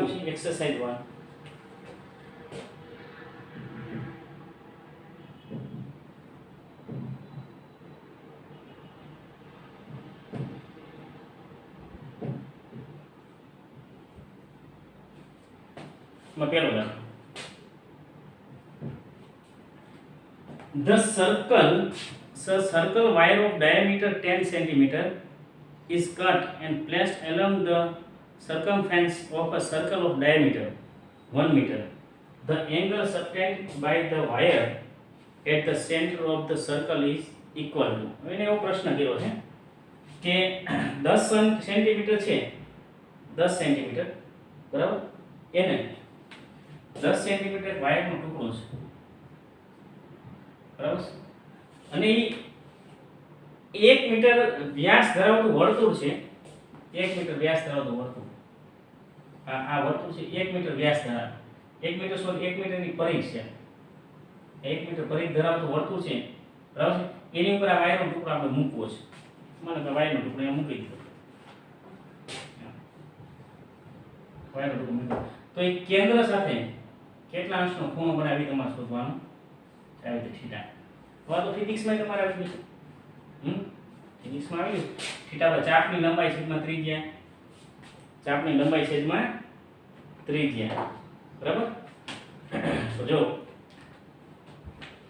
લખાવું છે એક્સરસાઇઝ 1. માં પહેલો દાખલો. The circle wire of diameter 10 centimeter is cut and placed along the circumference of a circle of diameter 1 meter. The angle subtended by the wire at the center of the circle is equal to. એને એવો પ્રશ્ન કર્યો છે કે 10 centimetre છે, 10 centimetre બરાબર, એને 10 centimetre વાયરનો ટુકડો છે બરાબર, અને એ 1 મીટર વ્યાસ ધરાવતું વર્તુળ છે. 1 મીટર વ્યાસ ધરાવતું વર્તુળ, આ વર્તુળ છે 1 મીટર વ્યાસ ધરાવે, 1 મીટર 1 મીટરની પરિઘ છે, 1 મીટર પરિઘ ધરાવતું વર્તુળ છે બરાબર. એની ઉપર આ વાયરનો ટુકડો આપણે મૂકવો છે. મને કે વાયરનો ટુકડો અહીંયા મૂકી દીધો, વાયરનો ટુકડો મૂક્યો તો એ કેન્દ્ર સાથે કેટલા અંશનો ખૂણો બનાવી તમારે શોધવાનું છે. આવી રીતે થીટા. હવે તો ફિઝિક્સમાં તમારે આવી ગયું, ફિઝિક્સમાં આવી ગયું. થીટા પર ચાપની લંબાઈ છેદમાં ત્રિજ્યા, ચાપની લંબાઈ છેદમાં ત્રિજ્યા બરાબર. તો જો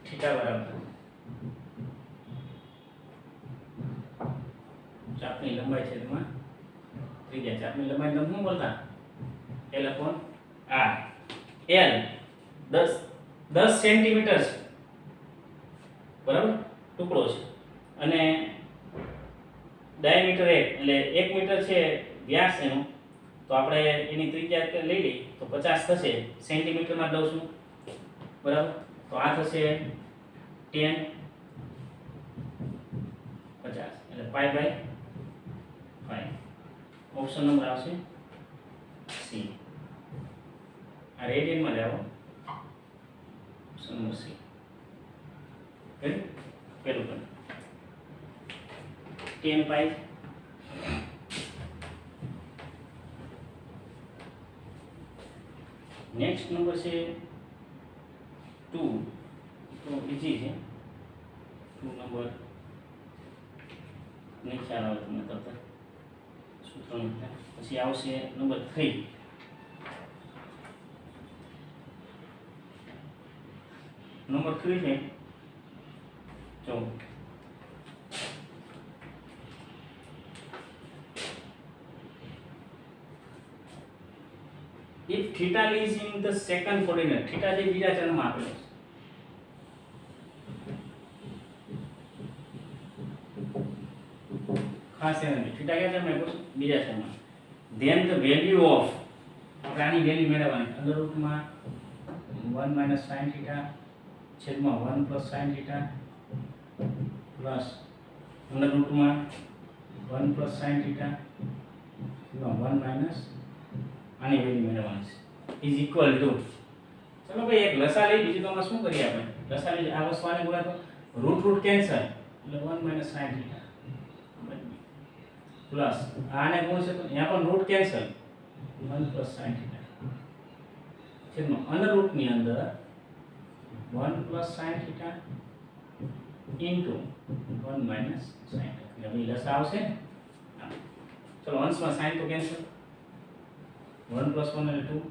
થીટા બરાબર ચાપની લંબાઈ છેદમાં ત્રિજ્યા. ચાપની લંબાઈ તમે શું બોલતા? L/R. L 10 સેન્ટીમીટર છે બરાબર, ટુકડો છે, અને ડાયામીટર 1 એટલે 1 મીટર છે વ્યાસ એનો. તો આપણે એની ત્રિજ્યા લઈ લઈએ તો 50 થશે, સેન્ટીમીટરમાં લઉં છું બરાબર. તો આ થશે 10 50 એટલે π/5. ઓપ્શન નંબર આવશે સી. આ રેડિયનમાં લેવો, ઓપ્શન નંબર સી. પેલું પણ 10 π. નેક્સ્ટ નંબર છે 2. તો ઈઝી છે 2 નંબર, નહીં ખ્યાલ આવે તમને તરત સૂત્ર મૂકતા. પછી આવશે નંબર 3. નંબર 3 છે જો if theta is in the second coordinate, theta જે બીજા ચલમાં આપેલો છે, ખાસ ધ્યાન રાખજો થીટા ક્યાં ચલમાં આપ્યો છે? બીજા ચલમાં. then the value of, આપણે આની વેલ્યુ મેળવવાની અંડર રૂટમાં 1 - sin theta છેદમાં 1 + sin theta પ્લસ અંડર રૂટમાં 1 + sin theta છેદમાં 1 - આની વેલ્યુ મેળવવાની છે ઇઝ ઇક્વલ ટુ. ચલો ભાઈ એક લસા લઈ, બીજું તો આમાં શું કરીએ આપણે? લસા લઈ આ વસ્તુ આને ગુણાતો રૂટ કેન્સલ એટલે 1 - sin theta પ્લસ આને ગુણશે તો અહીંયા પણ રૂટ કેન્સલ 1 + sin theta છેદમાં અંડર રૂટની અંદર 1 + sin theta into 1 - sin theta. એટલે ભાઈ લસા આવશે. ચલો અંશમાં sin તો કેન્સલ, 1 + 1 એટલે 2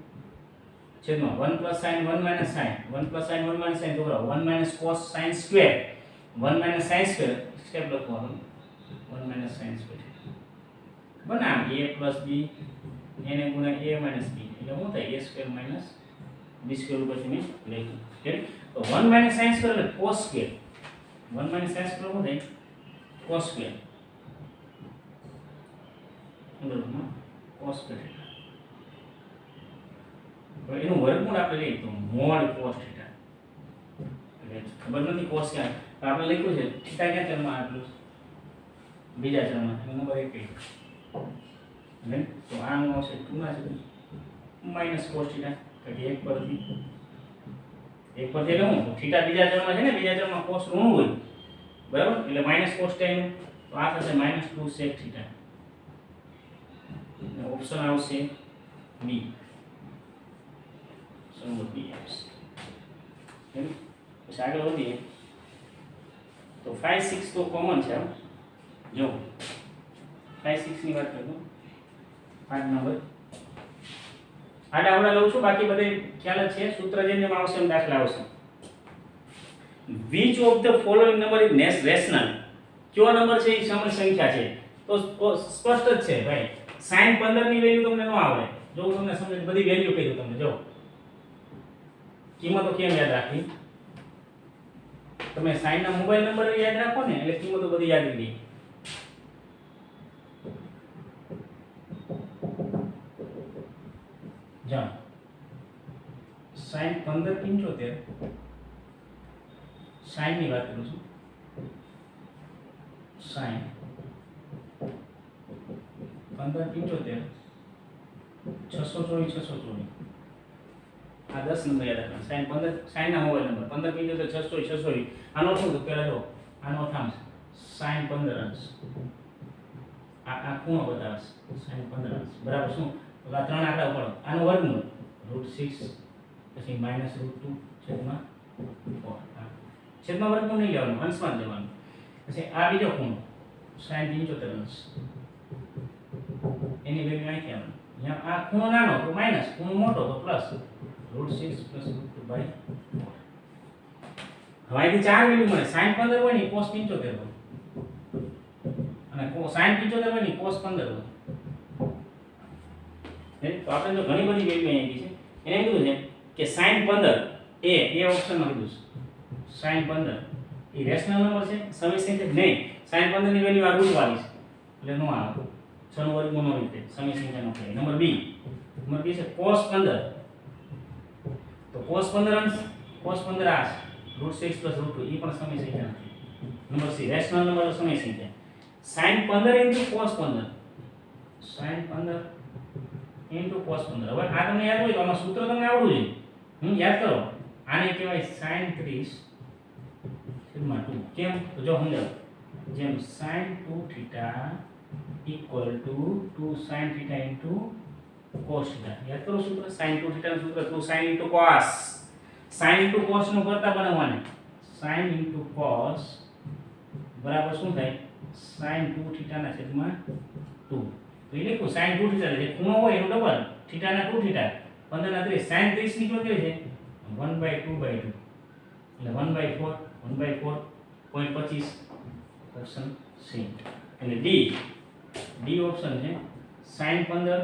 છેદમાં 1 + sin 1 - sin 1 + sin 1 - sin તો બરાબર 1 - cos sin square 1 - sin square step લખવાનું 1 - sin સ્ક્વેર બનાવ a + b એને ગુણ્યા a - b એટલે શું થાય? a² - b² ઉપરથી મેં લખ્યું કે તો 1 - sin સ્ક્વેર એટલે cos સ્ક્વેર, 1 - sin સ્ક્વેર શું થાય? cos સ્ક્વેર અંદરમાં cos સ્ક્વેર. હવે એનું વર્ગમૂળ આપણે લઈએ તો mod cos θ. એટલે ખબર નથી cos ક્યાં, તો આપણે લખ્યું છે થીટા ક્યાં ચલમાં આટલું બીજા ચલમાં નંબર 1 એટલે તો આનું આવશે 2 ના છેદમાં માઈનસ cos θ કે 1 પરથી એટલે હું થીટા બીજા ચલમાં છે ને, બીજા ચલમાં cos ઋણ હોય બરાબર, એટલે માઈનસ cos tan તો આ થશે -2 sec θ. ઓપ્શન આવશે બી ઓપ્શન નંબર બી આવશે. પછી આગળ વધીએ તો 5 6 તો કોમન છે. જો 5 6 ની વાત કરીએ 5 નંબર આડા લઉં છું, બાકી બધે ખ્યાલ જ છે. સૂત્ર જેમ જેમ આવશે એમ દાખલા આવશે. which of the following number is rational? કયો નંબર છે એ સમ સંખ્યા છે? તો સ્પષ્ટ જ છે ભાઈ. sin 15 ની વેલ્યુ તમને ન આવડે. જો હું તમને સમજ બધી વેલ્યુ કહી દઉં તમને. જો કિંમતો કેમ યાદ રાખવી? તમે sin ના મોબાઈલ નંબર યાદ રાખો ને એટલે કિંમતો બધી યાદ રહી. જાઓ sin 15 75 sin ની વાત કરું છું. sin 15 75 624 624 આ 10 નંબર યાદ રાખો. sin 15 sin ના મોબાઈલ નંબર 15 75 624 624 આનો શું તો પહેલા જો આનો થામ sin 15 અંશ આ ખૂણો બતાવે sin 15 અંશ બરાબર શું તો આ ત્રણ આંકડા ઉપર આનો વર્ગમૂળ √6 પછી -√2 છેદમાં 4 છેદમાં વર્ગમૂળ નહીં લેવાનું, અંશમાં જ લેવાનું. પછી આ બીજો ખૂણો sin 75 અંશ એની વેલ્યુ અહીંથી આવે. અહીંયા આ ખૂણો નાનો તો માઈનસ, ખૂણો મોટો તો પ્લસ √6 + √2/4. હવે અહીંથી ચાર વેલ્યુ મળે. sin 15 હોય ને cos 75 હોય અને sin 75 હોય ને cos 15 હોય. તો આપણે જો ઘણી બધી વેલ્યુ અહીં આપી છે એને એમ કીધું છે કે sin 15 એ ઓપ્શનમાં કીધું છે. sin 15 એ રેશનલ નંબર છે, સમી સંખ્યા નહીં. sin 15 ની વેલ્યુ આ √22 છે એટલે નો આવે. 6 નો વર્ગમૂળ નો રીતે સમી સંખ્યા નો થાય. નંબર બી છે cos 15. તો cos 15 અંશ cos 15 આ √6 + √2 એ પણ સમી સંખ્યા નથી. નંબર સી રેશનલ નંબર સમી સંખ્યા. sin 15 * cos 15 sin 15 * cos 15. હવે આ તમને યાદ હોય તો આમાં સૂત્ર તમને આવડવું જોઈએ. યાદ કરો. આને કહેવાય sin 30 / 2. કેમ તો જો સમજાવ. જેમ sin 2θ = 2 sin θ * cos θ. યાદ કરો સૂત્ર. sin 2θ નું સૂત્ર 2 sin * cos. sin * cos નું કરતા બનાવવાને sin * cos બરાબર શું થાય? sin 2θ ના છેદમાં 2. તો એ લખું sin 2θ જે ખૂણો હોય એનું ડબલ θ ના 2θ 15 ના 30 sin 30 ની કેટલી છે 1/2/2 એટલે 1/4 1/4.25 ઓપ્શન સી. અને ડી ઓપ્શન છે sin 15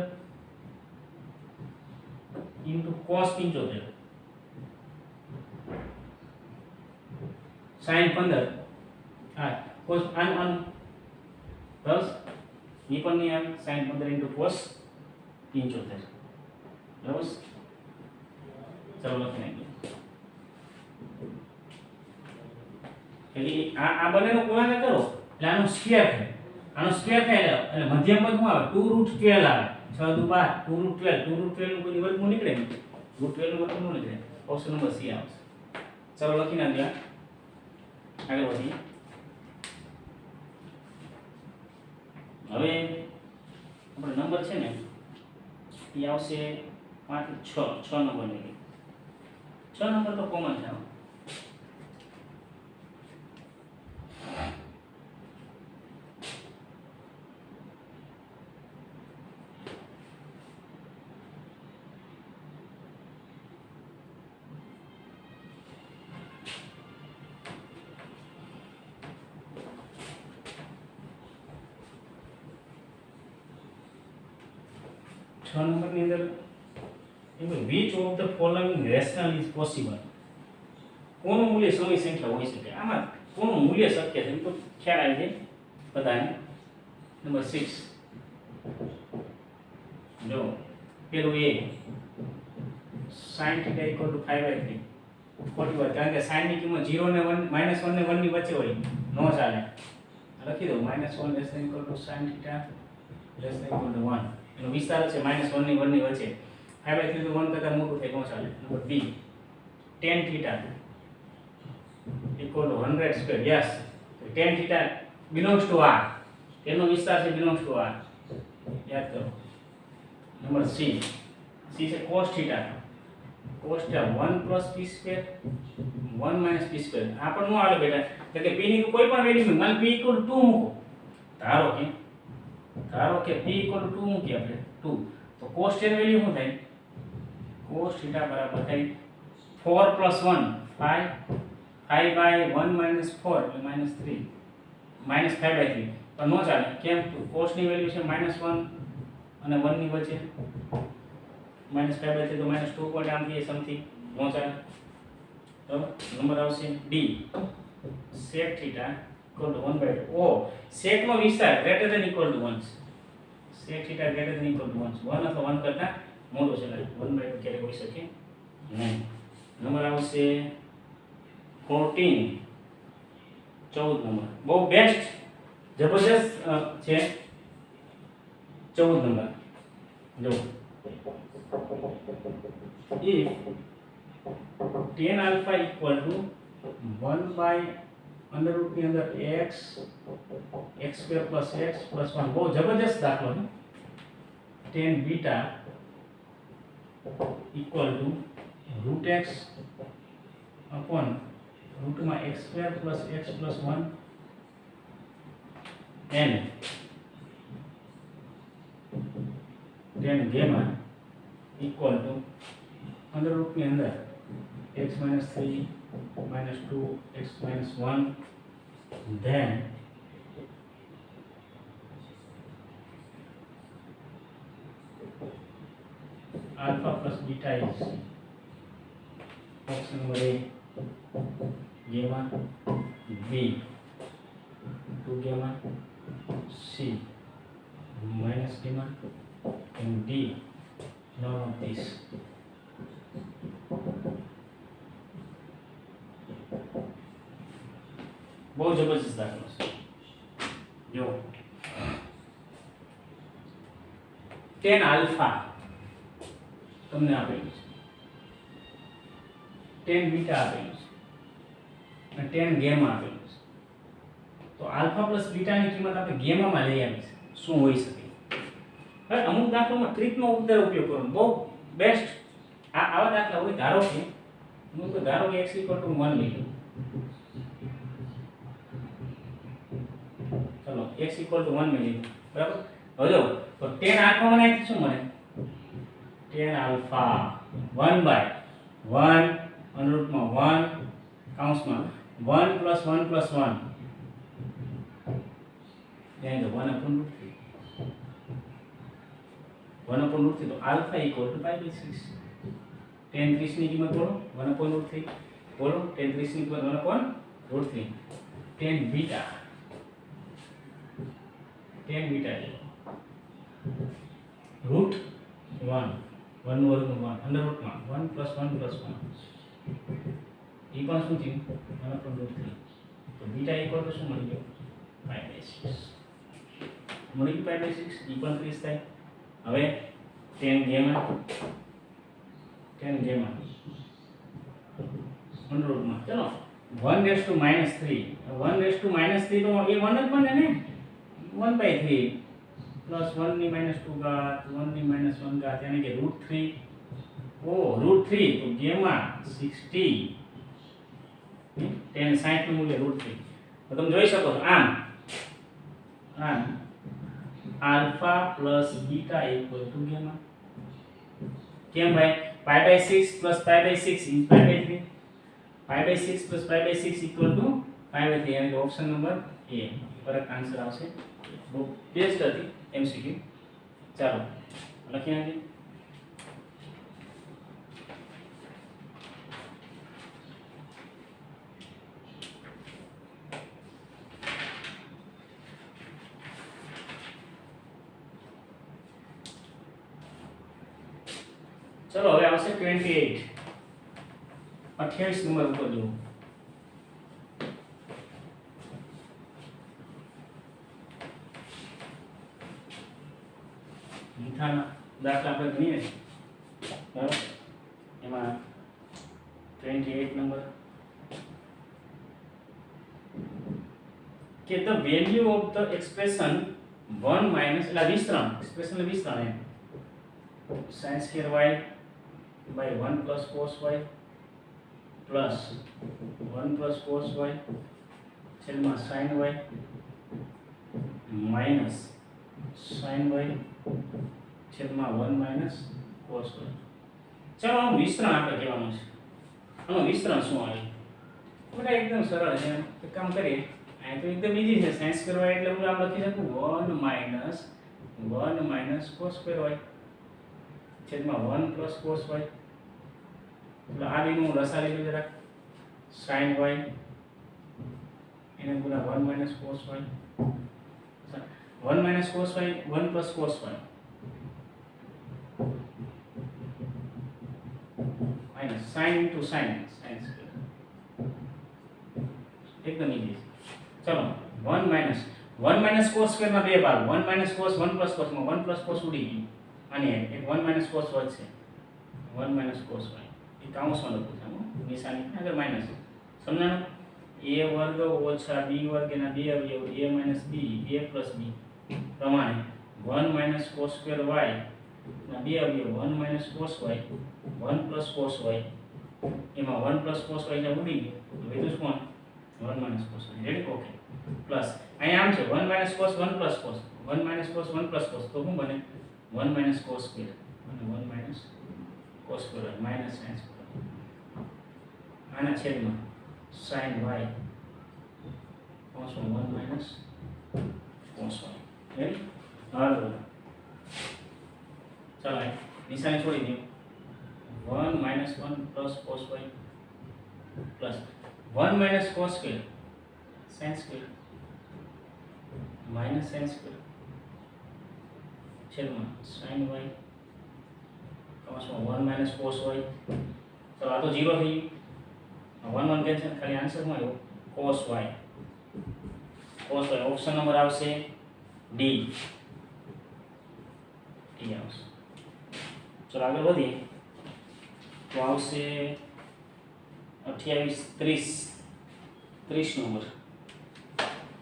* cos 75. sin 15 આ cos આન પ્લસ એ પણ નહીં આવે. sin 15 * cos 75 બરાબર. ચાલો લખી નાખીએ. એટલે આ બંનેનો ગુણાકાર કરો એટલે આનો સ્ક્વેર થાય. આનો સ્ક્વેર થાય એટલે મધ્યમ પદ શું આવે 2√12 આવે. 6 દુ 12 2√12 નું કોઈ વર્ગમૂળ નીકળે ને √12 નું વર્ગમૂળ નીકળે. ઓપ્શન નંબર સી આવશે. ચાલો લખી નાખીએ. આગળ વધીએ. હવે આપણો નંબર છે ને એ આવશે 5 થી 6 નંબર ની. 6 નંબર તો કોમન છે. નંબર ની અંદર which of the following rational is possible? કોનું મૂલ્ય સમી સંખ્યા હોઈ શકે? આમાં કોનું મૂલ્ય શક્ય છે એ તો ખ્યાલ આવી જાય બધાને. નંબર 6 જો પેલું એ sin θ = 5/3 ખોટી વાત. કારણ કે sin ની કિંમત 0 ને 1 -1 ને 1 ની વચ્ચે હોય નો ચાલે. લખી દઉં -1 ≤ sin θ ≤ 1 એનો વિસ્તાર છે -1 ની 1 ની વચ્ચે. 5/3 તો 1 કરતા મોટું થાય નો ચાલે. Number B tan θ = 100². Yes. tan θ belongs to R. તેનો વિસ્તાર છે belongs to R. યાદ કરો. નંબર સી છે cos θ cos θ 1 plus p square 1 minus p square આ પણ નો આવે બેટા એટલે કે p ની કોઈ પણ વેલ્યુ માન p 2 મૂકો ધારો કે p 2 મૂકી આપણે 2 તો cos θ ની વેલ્યુ શું થાય cos θ બરાબર થાય 4 plus 1 5 5 by 1 minus 4 એટલે -3 minus 5 by 3 પણ નો ચાલે કેમ cos ની વેલ્યુ છે -1 અને 1 ની વચ્ચે -5 by 3 તો -2 પોઈન્ટ આમ થી સમથિંગ નો ચાલે તો નંબર આવશે D sec θ equal to 1 by 2 ઓ sec નો વિસ્તાર greater than equal to 1 sec θ greater than equal to 1 1 અથવા 1 કરતા મોટો છે એટલે 1 by 2 ક્યારે હોઈ શકે નહીં નંબર આવશે 14 નંબર બહુ બેસ્ટ જબરદસ્ત છે 14 નંબર જો if tan alpha equal to 1 by under root ની અંદર x square plus x plus 1 બહુ જબરદસ્ત દાખલો છે tan beta equal to root x upon root માં x square plus x plus 1 and tan gamma equal to under root ની અંદર x minus 3 minus 2 x minus 1 then alpha plus beta is option number A gamma B 2 gamma C minus gamma and D none of this બહુ જબરજસ્ત દાખલો છે જો tan alpha તમને આપેલું છે tan બીટા આપેલું છે અને tan ગેમા આપેલું છે તો આલ્ફા પ્લસ બીટાની કિંમત આપણે ગેમામાં લઈ આવી છે શું હોઈ શકે હવે અમુક દાખલામાં ટ્રીકનો ઉપયોગ કરવાનો બહુ બેસ્ટ આવા દાખલા હોય ધારો કે x equal to 1 લઈ લો ચલો x equal to 1 લઈ લો બરાબર હવે જો તો tan આલ્ફા મને અહીંથી શું મળે tan alpha 1 by 1 under root માં 1 કૌંસમાં 1 plus 1 plus 1 ત્યાં જો 1 upon root 3 1 upon root 3 તો alpha equal to pi by 6 tan 30 ની કિંમત બોલો 1 upon root 3 બોલો tan 30 ની કિંમત 1 upon root 3 tan beta root 1 1 નો વર્ગ 1 under root માં 1 plus 1 plus 1 એ પણ શું થયું 1 upon root 3 તો બીટા equal to શું મળી ગયો pi by 6 મળી ગયું pi by 6 એ પણ 30 થાય હવે tan gamma under root માં ચલો 1 raised to minus 3 1 raised to minus 3 તો એ 1 જ બને ને 1 by 3 plus 1 ની minus 2 ઘાત 1 ની minus 1 ઘાત यानी કે root 3 ઓ root 3 તો gamma 60 tan 60 નું મૂલ્ય root 3 તો તમે જોઈ શકો છો આમ alpha plus beta equal to gamma કેમ ભાઈ pi by 6 plus pi by 6 is pi by 3 pi by 6 plus pi by 6 equal to pi by 3 यानी कि option number A correct answer આવશે બહુ બેસ્ટ હતી એમસીક્યુ ચાલો લખી નાખીએ ચલો હવે આવશે 28 નંબર ઉપર જુઓ મીઠાના દાખલા આપણે ગણીએ બરાબર એમાં 28 નંબર કે the value of the expression 1 minus એટલે વિસ્તરણ એક્સપ્રેશન વિસ્તરણ sin square y by 1 plus cos y plus 1 plus cos y છેદમાં sin y minus sin y છેદમાં 1 minus cos y. ચાલો આનું વિસ્તરણ આપણે કહેવાનું છે. આનું વિસ્તરણ શું આવે? બેટા એકદમ સરળ છે. એક કામ કરીએ, આ તો એકદમ ઈઝી છે. sin સ્ક્વેર y એટલે હું આમ લખી શકું 1 minus cos સ્ક્વેર y છેદમાં 1 plus cos y. એટલે આ બેનું હું લસા લઈ લઉં જરા. sin y એને ગુણા 1 minus cos y 1 minus cos y 1 plus cos y minus sin into sin square. एकदम इजी. चलो 1 minus cos स्क्वायर માં બે ભાગ 1 minus cos 1 plus cos માં 1 plus cos ઉડી ગયું અને એક 1 minus cos વધશે 1 minus cos y એ કાઉન્સમાં લખું છું નિશાની આગળ માઈનસ સમજાણું. a વર્ગ ઓછા b વર્ગ એના બે અવયવ a minus b a plus b પ્રમાણે 1 minus cos સ્ક્વેર y ના બે અવયવ 1 minus cos y 1 plus cos y એમાં 1 plus cos y ને ઉડી ગયું વધુ કોણ 1 minus cos y ready. Okay plus અહીંયા આમ છે 1 minus cos 1 plus cos 1 minus cos 1 plus cos તો શું બને 1 minus cos સ્ક્વેર અને 1 minus cos square minus sin square આના છેદમાં sin y cos 1 minus cos y ready. હાલો ચાલો નિશાની છોડી દો 1 minus 1 plus cos y plus 1 minus cos square sin square minus sin square છેદમાં sin y cos 1 minus cos y. ચલો આ તો 0 થઈ ગયું 1 1 કેન્સલ ખાલી આન્સર માં આવ્યો cos y ઓપ્શન નંબર આવશે ડી આવશે. ચલો આગળ વધીએ તો આવશે 28 30 નંબર.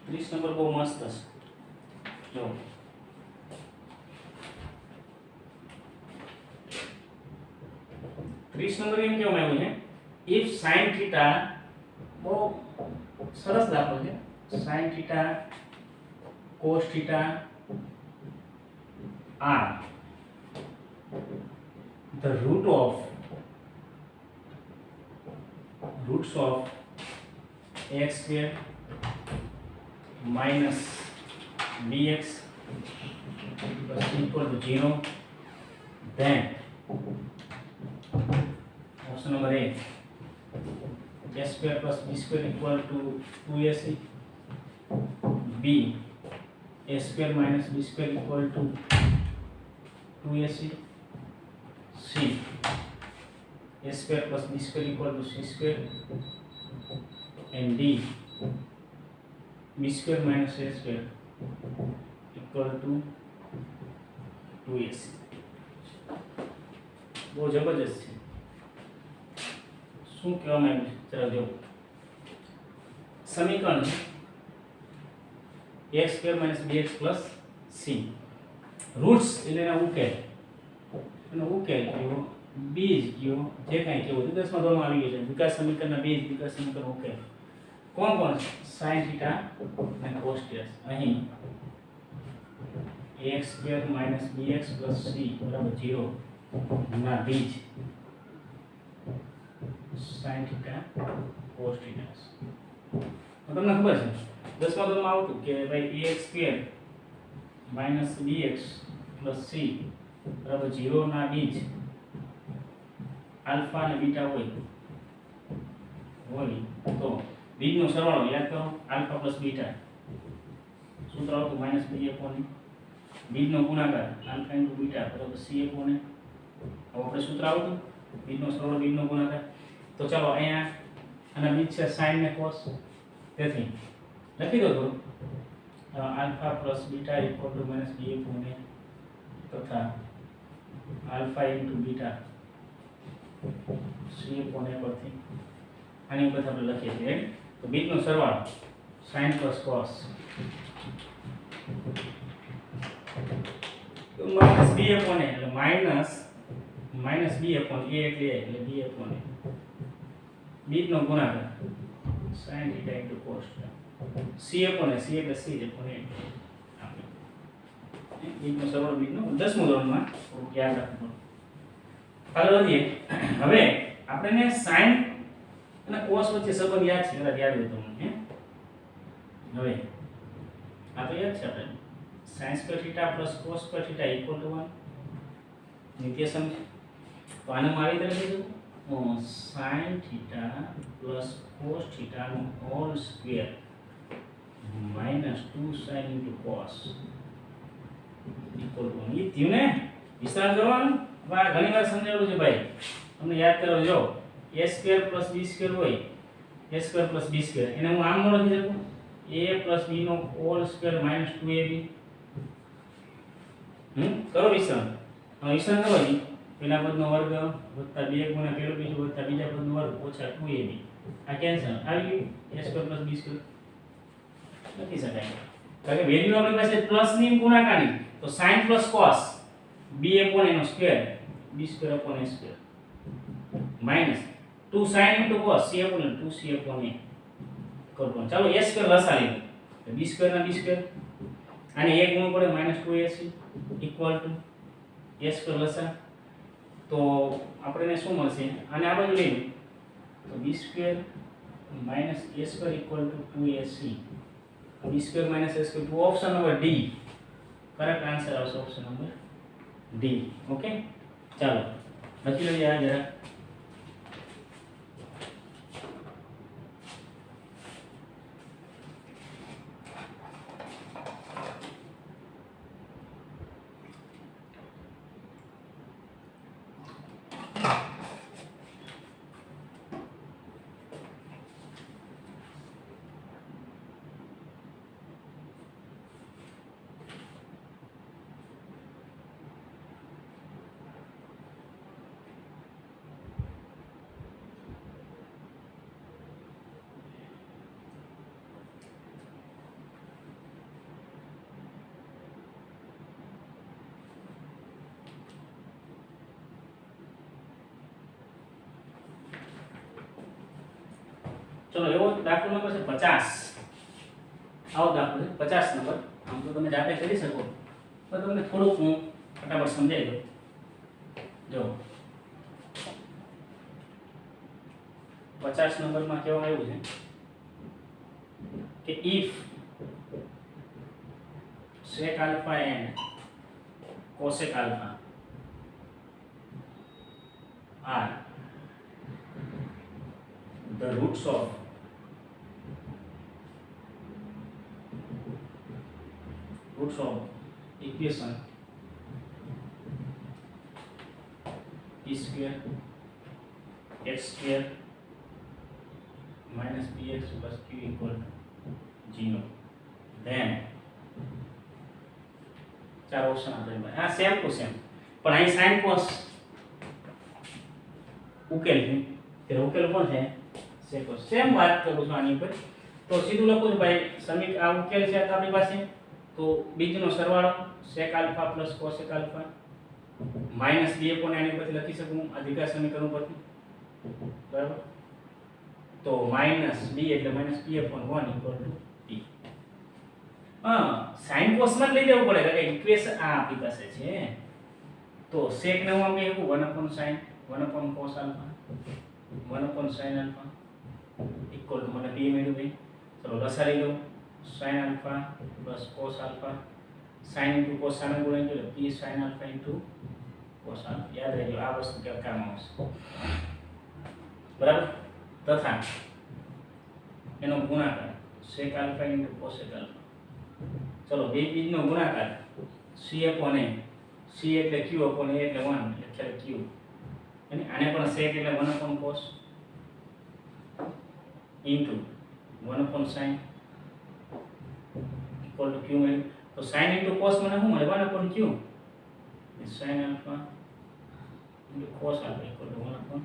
30 નંબર બહુ મસ્ત છે. જો 30 નંબર એમ કેવું આવ્યું છે if sin theta બહુ સરસ દાખલો છે. sin theta cos theta are the roots of x square minus bx plus equal to 0, then option number A, a square plus b square equal to 2ac, b, a square minus b square equal to 2ac, c, a square plus b square equal to c square, and d, b square minus a square equal to 2ac. બહુ જબરજસ્ત છે. શું કહેવામાં આવ્યું છે જરા જો સમીકરણ x square minus bx plus c roots એટલે એના ઉકેલ કયો બીજ કયો જે કાંઈ કેવું 10મા ધોરણમાં આવી ગયું છે વિકાસ સમીકરણના બીજ વિકાસ સમીકરણ ઉકેલ કોણ કોણ sin થીટા અને cos થીટા. અહીં x square minus bx plus c બરાબર 0 ના બીજ sin થીટા cos થીટા. તમને ખબર છે 10મા ધોરણમાં આવતું કે ભાઈ ax square minus bx plus c બરાબર 0 ના બીજ આલ્ફા અને બીટા હોય તો બીજનો સરવાળો યાદ કરો આલ્ફા પ્લસ બીટા સૂત્ર આવતું માઈનસ b upon બીજનો ગુણાકાર આલ્ફા ઇન્ટુ બીટા બરાબર c upon હવે આપણે સૂત્ર આવતું બીજનો સરવાળો બીજનો ગુણાકાર. તો ચાલો અહીંયા આના બીજ છે sin ને cos તેથી લખી દો થોડું alpha plus beta equal to minus b upon તથા alpha into beta c upon પરથી આની ઉપર આપણે લખીએ છીએ. તો બીજનો સરવાળો sin plus cos તો માઈનસ b upon એટલે માઇનસ બી અપોન એ એટલે બી અપોન એ બી નો ગુણાકાર sin θ into cos c upon A c એટલે c અપોન એ બી નો સરવાળો બી નો 10મું ધોરણમાં થોડું યાદ રાખવું. આગળ વધીએ. હવે આપણે sin અને cos વચ્ચે સંબંધ યાદ છે, કદાચ યાદ હોય તો મને. હવે આ તો યાદ છે આપણે sin square theta plus cos square theta equal to 1 નિત્યસમ છે. તો આને મારી રીતે લખીશું sin theta plus cos theta નો whole square minus 2 sin into cos equal to 1. એ થયું ને? વિસ્તરણ કરવાનું. હવે આ ઘણી વાર સમજાવેલું છે ભાઈ, તમને યાદ કરો. જો a square plus b square હોય, a square plus b square, એને હું આમ ન લખી શકું a પ્લસ b નો હોલ સ્ક્વેર માઈનસ 2ab. કરો વિસ્તરણ. હવે વિસ્તરણ કરો જી પેલા પદનો વર્ગ વત્તા 2 ગુણ્યા પેલો બીજો વત્તા બીજા પદનો વર્ગ ઓછા 2ab. આ કેન્સલ આવી ગયું. a square plus b square લખી શકાય, કારણ કે વેલ્યુ આપણી પાસે પ્લસ ની ગુણાકારની. તો sin plus cos b upon a નો square b square upon a square minus 2 sin into cos c upon 2c upon a કરતો. ચાલો a સ્ક્વેર લસા લીધો તો b સ્ક્વેર ના b સ્ક્વેર, આને 1 ગુણ પડે minus 2ac equal to a square લસા. તો આપણને શું મળશે? આને આ બાજુ લઈએ તો b square minus a square equal to 2ac. b square minus a square. તો option number D correct answer આવશે, ઓપ્શન નંબર ડી. ઓકે, ચાલો લખી લઈએ આ જરા. ચલો એવો દાખલો નંબર છે 50. આવો દાખલો છે 50 નંબર. આમ તો તમે જાતે કરી શકો, પણ તમને થોડુંક હું ફટાફટ સમજાવી દઉં. જો 50 નંબરમાં કેવું આવ્યું છે કે if sec alpha and cosec alpha are the roots of equation p square x square minus px plus q equal to 0, then ચાર ઓપ્શન આપણે આ સેમ ટુ સેમ, પણ અહીં sin cos ઉકેલ છે. તેનો ઉકેલ કોણ છે? sec cos. સેમ વાત કરું છું આની પર. તો સીધું લખું છું ભાઈ, સમીક આ ઉકેલ છે આપણી પાસે. તો બીજનો સરવાળો sec alpha plus cosec alpha minus b upon આની પરથી લખી શકું અધિકાર સમીકરણ પરથી, બરાબર. તો માઈનસ b એટલે minus p upon 1 equal to p. sin cos માં લઈ જવું પડે કે ઇક્વેશન આ આપણી પાસે છે. તો sec ને હું આમ કહું 1 upon sin 1 upon cos alpha 1 upon sin alpha equal to મને p મળ્યું ભાઈ. ચલો લસાડી દઉં sin alpha plus cos alpha sin into cos સામે ગુણાય એટલે p sin alpha into cos alpha. યાદ રાખજો આ વસ્તુ કે કામ આવશે, બરાબર. તથા એનો ગુણાકાર sec alpha into cosec alpha. ચલો બે બીજનો ગુણાકાર c upon a, c એટલે q upon a એટલે 1 એટલે q, અને આને પણ sec એટલે 1 upon cos into 1 upon sin equal to q મળ્યું. તો sin into cos મને શું મળે? 1 upon q. sin alpha into cos alpha equal to 1 upon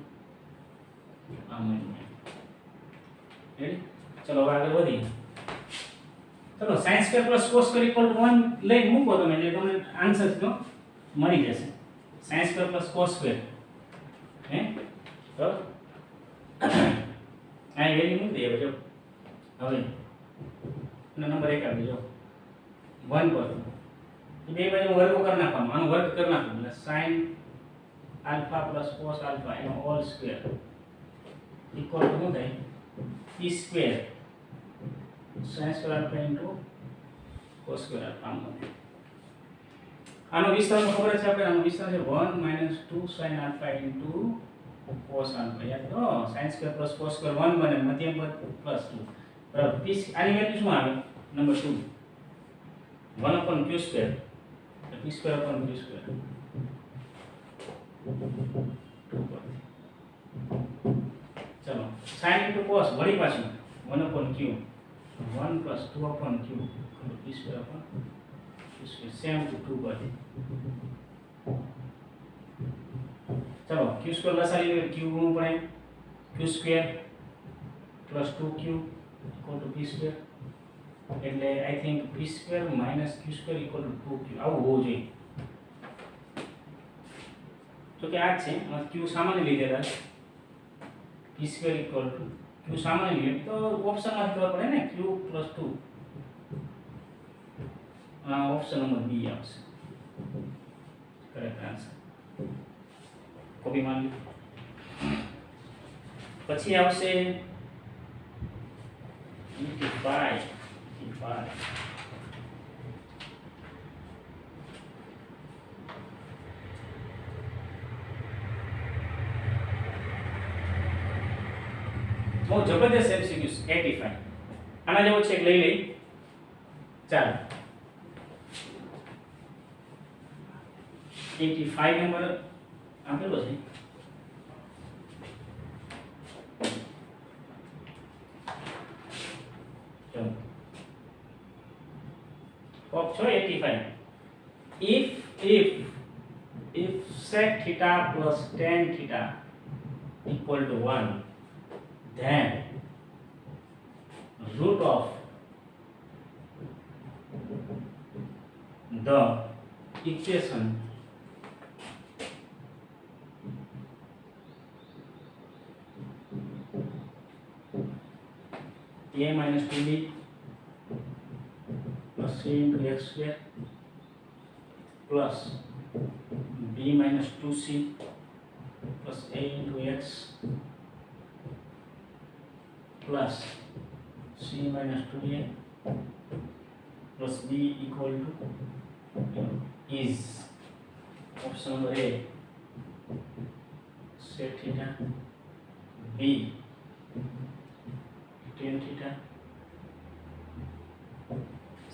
આ મળ્યું. રેડી? ચલો હવે આગળ વધીએ. ચલો sin square plus cos square equal to 1 લઈને મૂકો તમે એટલે તમને આન્સર જો મળી જશે. sin square plus cos square બરાબર આ વેલ્યુ મૂકી દઈએ જો હવે નંબર 1 આવી જો 1 પર એ બે બાજુ વર્ગ કરી નાખવાનો આનો વર્ગ કરી નાખવાનો એટલે sin alpha plus cos alpha એનો હોલ સ્ક્વેર ઇક્વલ ટુ શું થાય p square sin square alpha into cos square alpha આનો વિસ્તાર ખબર છે આપણે આનો વિસ્તાર છે 1 - 2 sin alpha into cos alpha યાદ તો sin square plus cos square 1 બને મધ્યમ પદ પ્લસ 2 બરાબર p આની વેલ્યુ શું આવે number 2 1 upon q square p square upon q square 2 चलो sin into cos वही पाछू 1 upon q 1 plus 2 upon q p square upon q square same to 2 पर चलो q square लसाली में q गुणो पड़े q square plus 2q equal to p square એટલે I think p square minus q square equal to 2q આવું હોવું જોઈએ તો કે આ છે q સામાન્ય લીધેલા p square equal to q સામાન્ય લીધે તો ઓપ્શનમાં ખબર પડે ને q plus 2 આ ઓપ્શન નંબર બી આવશે કરેક્ટ આન્સર કોપી મારી પછી આવશે 85 બહુ જબરદસ્ત MCQ 85 આના જેવો છે લઈ લઈ ચાલો 85 નંબર આપેલો છે Option 85. If sec theta plus tan theta equal to 1, then root of the equation a minus 2b plus c into x square plus b minus 2c plus a into x plus c minus 2a plus b equal to is option number A sec theta b tan theta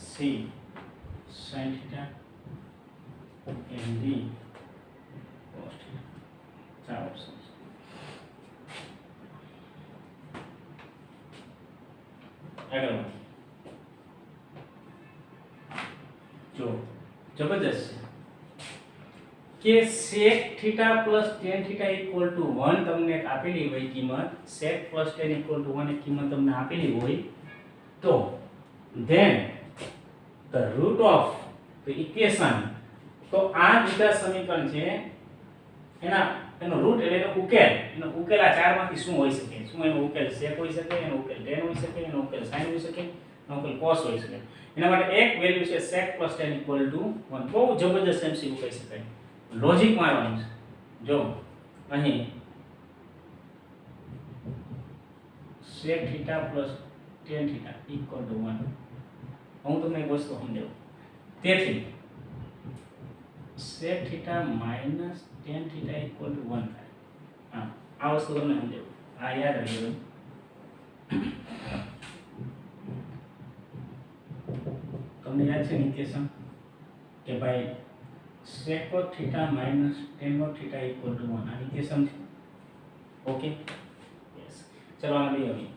C sin theta and D cos theta. चार option अगला जो जबरदस्त કે sec theta plus tan theta equal to 1 તમને આપેલી હોય કિંમત sec plus tan equal to 1 એક કિંમત તમને આપેલી હોય તો then the root of the equation તો આ બીજા સમીકરણ છે એનો રૂટ એટલે એનો ઉકેલ આ ચાર માંથી શું હોઈ શકે શું એનો ઉકેલ sec હોઈ શકે એનો ઉકેલ tan હોઈ શકે એનો ઉકેલ sin હોઈ શકે એનો ઉકેલ cos હોઈ શકે એના માટે એક વેલ્યુ છે sec plus tan equal to 1 બહુ જબરદસ્ત MCQ કહી શકાય લોજિક મારવાનું છે જો અહીં sec theta plus tan theta equal to 1 હું તમને એક વસ્તુ સમજાવું તેથી sec theta minus tan theta equal to 1 થાય હા આ વસ્તુ તમને સમજાવું આ યાદ રાખજો તમને યાદ છે ઇક્વેશન કે ભાઈ sec of theta minus tan of theta equal to 1 આ ઇક્વેશન છે ઓકે યસ ચલો આ લઈ આવીએ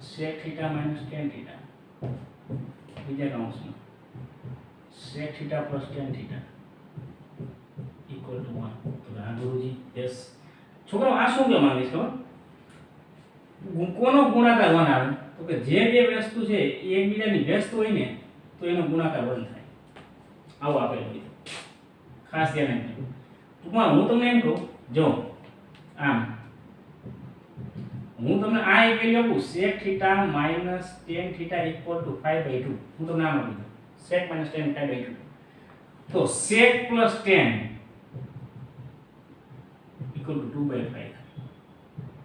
sec theta minus tan theta બીજા કૌંસમાં sec theta plus tan theta equal to 1 તો આ ગુરુજી યસ છોકરો આ શું કહેવા માંગે છે કોનો ગુણાકાર 1 આવે તો કે જે બે વસ્તુ છે એ એકબીજાની વ્યસ્ત હોય ને તો એનો ગુણાકાર 1 થાય આવો આપેલો હોય ખાસ ધ્યાન રાખજો ટૂંકમાં હું તમને એમ કહું જો આમ હું તમને આ એક વેલ્યુ આપું sec θ minus tan θ equal to 5/2 હું તમને આમ આપી દઉં sec minus tan 5/2 તો sec plus tan equal to 2/5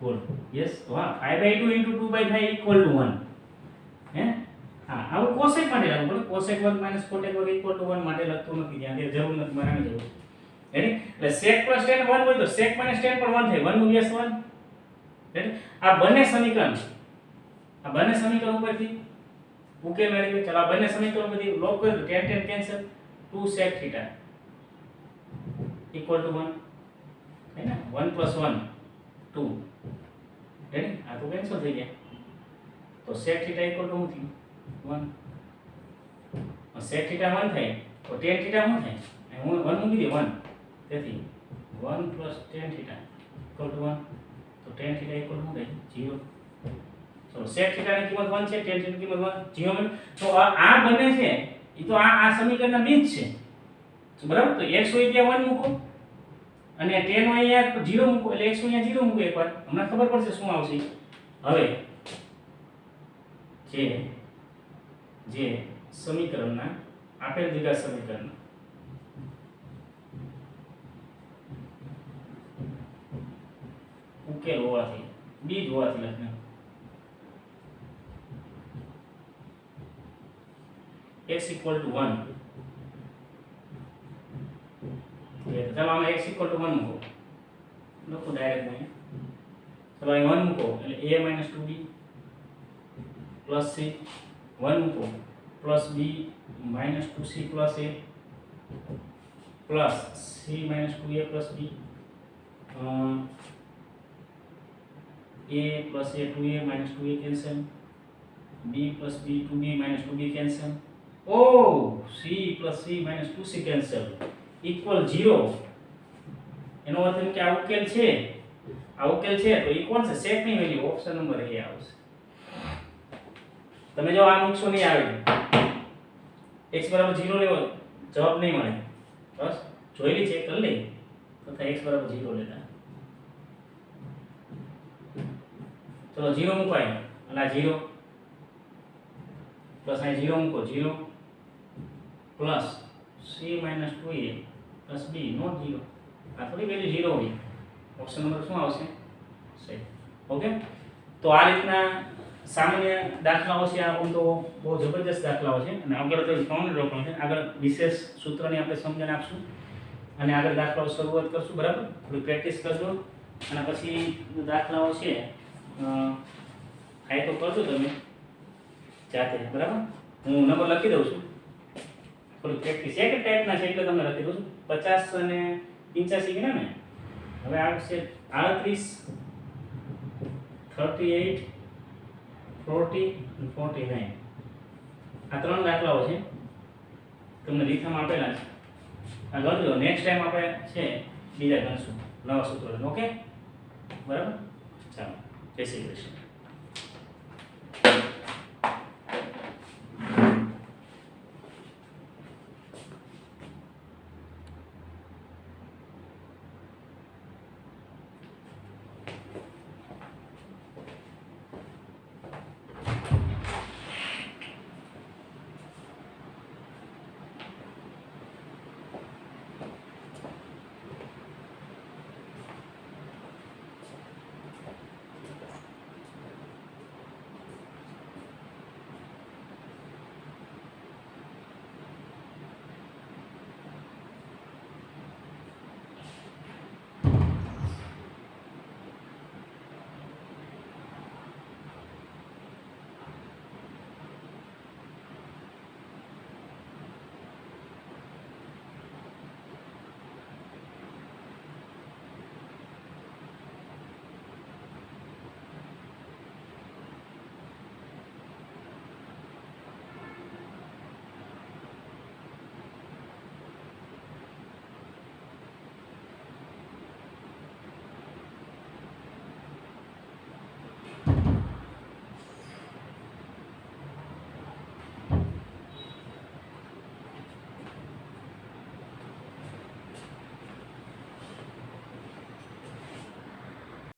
બોલ યસ તો હા 5/2 into 2/5 equal to 1 હે હા આવું cosec માટે લખવું પડે cosec 1 minus cotec 1 equal to 1 માટે લખતું નથી ત્યાં તે જરૂર નથી મારે આની જરૂર રેડી એટલે sec plus tan 1 હોય તો sec minus tan પણ 1 થાય 1 નું વ્યસ્ત 1 રેડી આ બંને સમીકરણ ઉપરથી ઉકેલ મેળવીએ ચાલો આ બંને સમીકરણ પરથી લોક કરીએ તો tan tan cancel 2 sec θ equal to 1 है ना 1 plus 1 2 रेडी आ तो कैंसिल થઈ ગયા તો sec θ equal to 1 sec θ 1 થાય તો tan θ શું થાય હું 1 મૂકી દે 1 તેથી 1 plus tan θ equal to 1 તો tan θ equal to 0 ચલો sec θ ની કિંમત 1 છે tan θ ની કિંમત 1 0 તો આ બને છે એ તો આ સમીકરણના બીજ છે બરાબર તો x હોય ત્યાં 1 મૂકો અને tan હોય અહીંયા 0 મૂકો એટલે x અહીંયા 0 મૂકો એકવાર તમને ખબર પડશે શું આવશે હવે જે સમીકરણના આપેલ દ્વિઘાત સમીકરણ ઉકેલ હોવાથી બીજ હોવાથી લખને x equal to 1 ચાલો આમાં x equal to 1 મૂકો લખો ડાયરેક્ટ અહીં ચાલો અહીં 1 મૂકો એટલે a minus 2b plus c 1 મૂકો plus b minus 2c plus a plus c minus 2a plus b a plus a 2a minus 2a cancel b plus b 2b minus 2b cancel oh c plus c minus 2c cancel equal 0 એનો અર્થ એમ કે આ ઉકેલ છે તો એ કોણ છે sec ની value option number એ આવશે તમે જો આ મૂકશો નહીં આવે x બરાબર 0 લેવો જવાબ નહીં મળે બસ જોઈલી ચેક કરી લે તથા x બરાબર 0 લેતા ચલો 0 મૂકાય અને આ 0 પ્લસ આ 0 મૂકો 0 plus c minus 2a plus b not 0 આ થોડી વેલ્યુ 0 હોય ઓપ્શન નંબર શું આવશે સહી ઓકે તો આ રીતના સામાન્ય દાખલાઓ છે આ તો બહુ જબરદસ્ત દાખલાઓ છે અને આગળ તો ફાઉન્ડ રોકણ છે આગળ વિશેષ સૂત્રની આપણે સમજણ આપશું અને આગળ દાખલાઓ શરૂઆત કરશું બરાબર થોડી પ્રેક્ટિસ કરજો અને પછી દાખલાઓ છે આય તો કરજો તમે જાતે બરાબર હું નંબર લખી દઉં છું થોડી પ્રેક્ટિસ એક ટાઈપના છે એટલે તમને લખી દઉં છું 50 અને 85 ગણ્યા ને હવે આવશે 38 38 40 અને 49 આ ત્રણ દાખલાઓ છે તમને રીથામાં આપેલા છે આ ગણજો નેક્સ્ટ ટાઈમ આપણે છે બીજા ગણશું નવા સૂત્રો ઓકે બરાબર ચાલો જય શ્રી કૃષ્ણ